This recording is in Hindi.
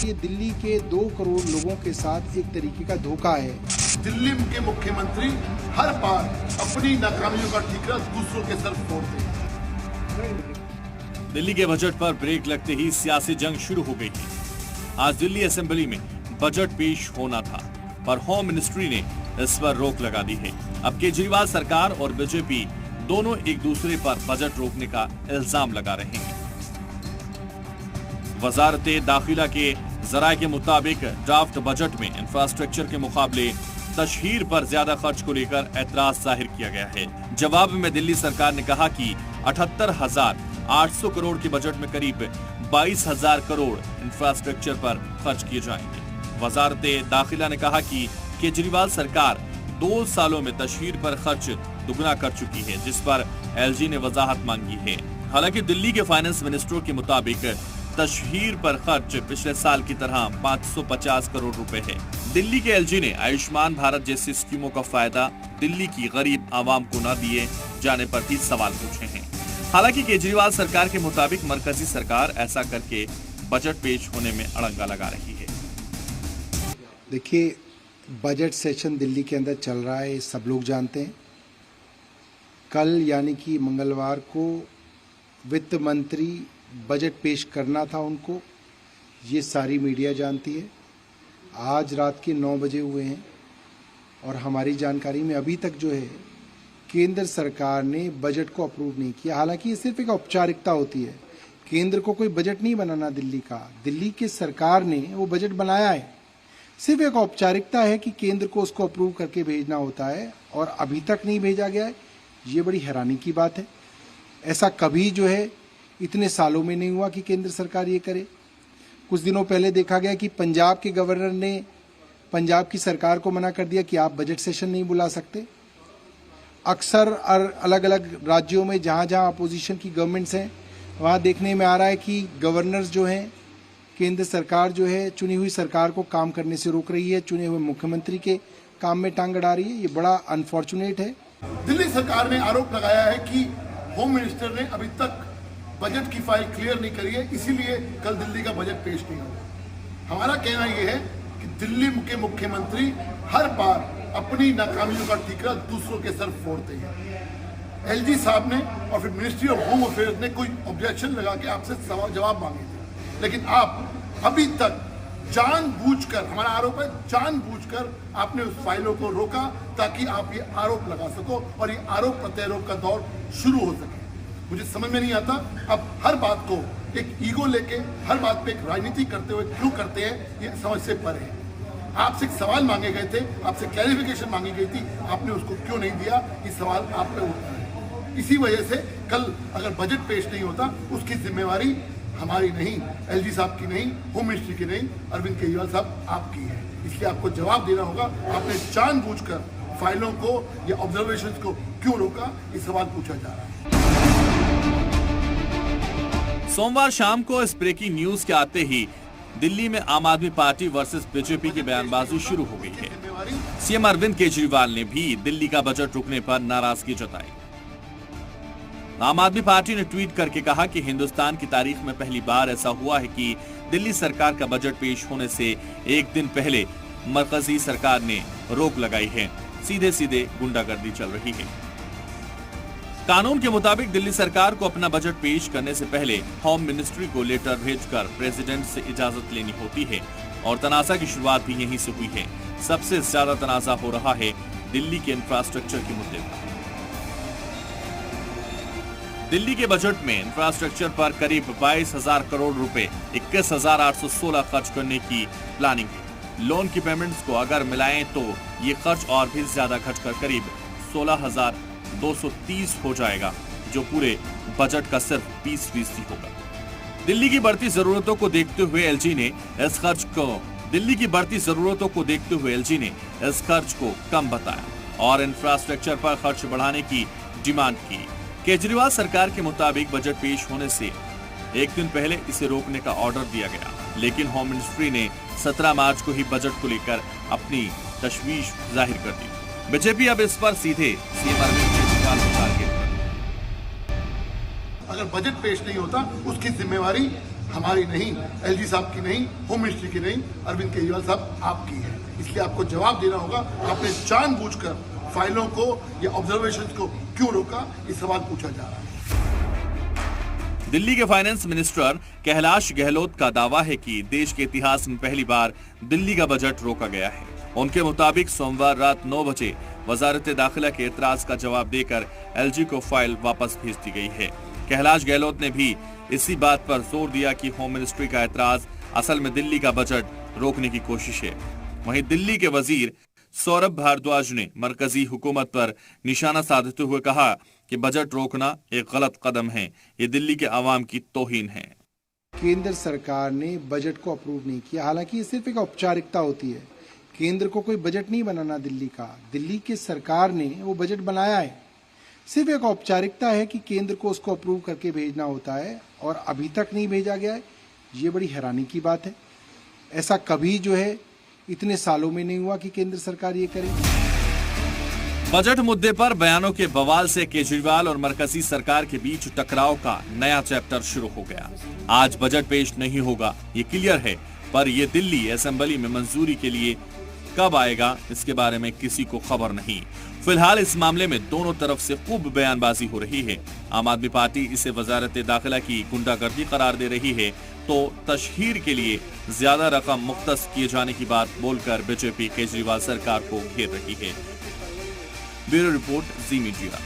ये दिल्ली के 2 करोड़ लोगों के साथ एक तरीके का धोखा है। दिल्ली के मुख्यमंत्री हर बार अपनी नाकामियों का ठीकरा दूसरों के सर फोड़ते हैं। दिल्ली के बजट पर ब्रेक लगते ही सियासी जंग शुरू हो गई है। आज दिल्ली असेंबली में बजट पेश होना था, पर होम मिनिस्ट्री ने इस पर रोक लगा दी है। अब केजरीवाल सरकार और बीजेपी दोनों एक दूसरे पर बजट रोकने का इल्जाम लगा रहे हैं। वजारत दाखिला के जराये के मुताबिक ड्राफ्ट बजट में इंफ्रास्ट्रक्चर के मुकाबले तशहीर पर ज्यादा खर्च को लेकर एतराज जाहिर किया गया है। जवाब में दिल्ली सरकार ने कहा कि 78,800 करोड़ के बजट में करीब 22,000 करोड़ इंफ्रास्ट्रक्चर पर खर्च किए जाएंगे। वजारत दाखिला ने कहा कि केजरीवाल सरकार 2 सालों में तशहीर पर खर्च दुगना कर चुकी है, जिस पर एलजी ने वजाहत मांगी है। हालांकि दिल्ली के फाइनेंस मिनिस्टर के मुताबिक तशहीर पर खर्च पिछले साल की तरह 550 करोड़ रुपए है। दिल्ली के एलजी ने आयुष्मान भारत जैसी स्कीमों का फायदा दिल्ली की गरीब आवाम को न दिए जाने पर भी सवाल पूछे हैं। हालांकि केजरीवाल सरकार के मुताबिक मरकजी सरकार ऐसा करके बजट पेश होने में अड़ंगा लगा रही है। देखिए, बजट सेशन दिल्ली के अंदर चल रहा है, सब लोग जानते हैं। कल यानी कि मंगलवार को वित्त मंत्री बजट पेश करना था उनको, ये सारी मीडिया जानती है। आज रात के 9 बजे हुए हैं और हमारी जानकारी में अभी तक जो है केंद्र सरकार ने बजट को अप्रूव नहीं किया। हालांकि ये सिर्फ एक औपचारिकता होती है, केंद्र को कोई बजट नहीं बनाना दिल्ली का, दिल्ली की सरकार ने वो बजट बनाया है। सिर्फ एक औपचारिकता है कि केंद्र को उसको अप्रूव करके भेजना होता है और अभी तक नहीं भेजा गया है। ये बड़ी हैरानी की बात है। ऐसा कभी जो है इतने सालों में नहीं हुआ कि केंद्र सरकार ये करे। कुछ दिनों पहले देखा गया कि पंजाब के गवर्नर ने पंजाब की सरकार को मना कर दिया कि आप बजट सेशन नहीं बुला सकते। अक्सर अलग अलग राज्यों में जहाँ जहाँ अपोजिशन की गवर्नमेंट्स हैं, वहाँ देखने में आ रहा है कि गवर्नर्स जो हैं, केंद्र सरकार जो है चुनी हुई सरकार को काम करने से रोक रही है, चुने हुए मुख्यमंत्री के काम में टांग अड़ा रही है। ये बड़ा अनफॉर्चुनेट है। दिल्ली सरकार ने आरोप लगाया है कि होम मिनिस्टर ने अभी तक बजट की फाइल क्लियर नहीं करी है, इसीलिए कल दिल्ली का बजट पेश नहीं होगा। हमारा कहना यह है कि दिल्ली के मुख्यमंत्री हर बार अपनी नाकामियों का ठीकरा दूसरों के सर फोड़ते हैं। एलजी साहब ने और फिर मिनिस्ट्री ऑफ होम अफेयर्स ने कोई ऑब्जेक्शन लगा के आपसे जवाब मांगे थे, लेकिन आप अभी तक जानबूझकर, हमारा आरोप है, जानबूझकर आपने उस फाइलों को रोका ताकि आप ये आरोप लगा सको और ये आरोप प्रत्यारोप का दौर शुरू हो सके। मुझे समझ में नहीं आता अब हर बात को एक ईगो लेके, हर बात पे एक राजनीति करते हुए क्यों करते हैं, ये समझ से परे है। आपसे एक सवाल मांगे गए थे, आपसे क्लैरिफिकेशन मांगी गई थी, आपने उसको क्यों नहीं दिया, ये सवाल आप पे उठता है। इसी वजह से कल अगर बजट पेश नहीं होता, उसकी जिम्मेवारी हमारी नहीं, एलजी साहब की नहीं, होम मिनिस्ट्री की नहीं, अरविंद केजरीवाल साहब आपकी है। इसलिए आपको जवाब देना होगा। आपने जानबूझकर फाइलों को या ऑब्जर्वेशंस को क्यों रोका, ये सवाल पूछा जा रहा है। सोमवार शाम को इस ब्रेकिंग न्यूज के आते ही दिल्ली में आम आदमी पार्टी वर्सेस बीजेपी की बयानबाजी शुरू हो गई है। सीएम अरविंद केजरीवाल ने भी दिल्ली का बजट रुकने पर नाराजगी जताई। आम आदमी पार्टी ने ट्वीट करके कहा कि हिंदुस्तान की तारीख में पहली बार ऐसा हुआ है कि दिल्ली सरकार का बजट पेश होने से एक दिन पहले मरकजी सरकार ने रोक लगाई है। सीधे सीधे गुंडागर्दी चल रही है। कानून के मुताबिक दिल्ली सरकार को अपना बजट पेश करने से पहले होम मिनिस्ट्री को लेटर भेजकर प्रेसिडेंट से इजाजत लेनी होती है और तनाजा की शुरुआत भी यहीं से हुई है। सबसे ज्यादा तनाजा हो रहा है दिल्ली के इंफ्रास्ट्रक्चर के मुद्दे पर। दिल्ली के बजट में इंफ्रास्ट्रक्चर पर करीब 22,000 करोड़ रुपए 21,816 खर्च करने की प्लानिंग है। लोन की पेमेंट्स को अगर मिलाएं तो ये खर्च और भी ज्यादा खर्च कर करीब 16,230 हो जाएगा, जो पूरे बजट का सिर्फ 20% होगा। दिल्ली की बढ़ती जरूरतों को देखते हुए एलजी ने इस खर्च को कम बताया और इंफ्रास्ट्रक्चर पर खर्च बढ़ाने की डिमांड की। केजरीवाल सरकार के मुताबिक बजट पेश होने से एक दिन पहले इसे रोकने का ऑर्डर दिया गया, लेकिन होम मिनिस्ट्री ने 17 मार्च को ही बजट को लेकर अपनी तशवीश जाहिर कर दी। बीजेपी अब इस पर सीधे सीएम अरविंद केजरीवाल को टारगेट कर। अगर बजट पेश नहीं होता, उसकी जिम्मेवारी हमारी नहीं, एलजी साहब की नहीं, होम मिनिस्ट्री की नहीं, अरविंद केजरीवाल साहब आपकी है। इसलिए आपको जवाब देना होगा। आपने जानबूझकर फाइलों को या ऑब्जर्वेशन को क्यों रोका, ये सवाल पूछा जा रहा है। दिल्ली के फाइनेंस मिनिस्टर कैलाश गहलोत का दावा है कि देश के इतिहास में पहली बार दिल्ली का बजट रोका गया है। उनके मुताबिक सोमवार रात 9 बजे वजारत दाखिला के एतराज का जवाब देकर एलजी को फाइल वापस भेज दी गई है। कैलाश गहलोत ने भी इसी बात पर जोर दिया कि होम मिनिस्ट्री का एतराज असल में दिल्ली का बजट रोकने की कोशिश है। वहीं दिल्ली के वजीर सौरभ भारद्वाज ने मरकजी हुकूमत पर निशाना साधते हुए कहा कि बजट रोकना एक गलत कदम है, ये दिल्ली के अवाम की तौहीन है। केंद्र सरकार ने बजट को अप्रूव नहीं किया, हालांकि ये सिर्फ एक औपचारिकता होती है। केंद्र को कोई बजट नहीं बनाना दिल्ली का, दिल्ली की सरकार ने वो बजट बनाया है। सिर्फ एक औपचारिकता है कि केंद्र को उसको अप्रूव करके भेजना होता है और अभी तक नहीं भेजा गया है। ये बड़ी हैरानी की बात है। ऐसा कभी जो है इतने सालों में नहीं हुआ कि केंद्र सरकार ये करे। बजट मुद्दे पर बयानों के बवाल से केजरीवाल और मरकजी सरकार के बीच टकराव का नया चैप्टर शुरू हो गया। आज बजट पेश नहीं होगा, ये क्लियर है, पर ये दिल्ली असेंबली में मंजूरी के लिए कब आएगा इसके बारे में किसी को खबर नहीं। फिलहाल इस मामले में दोनों तरफ से खूब बयानबाजी हो रही है। आम आदमी पार्टी इसे वजारत दाखिला की गुंडागर्दी करार दे रही है, तो तशहीर के लिए ज्यादा रकम मुख्तस किए जाने की बात बोलकर बीजेपी केजरीवाल सरकार को घेर रही है। ब्यूरो रिपोर्ट, जी मीडिया।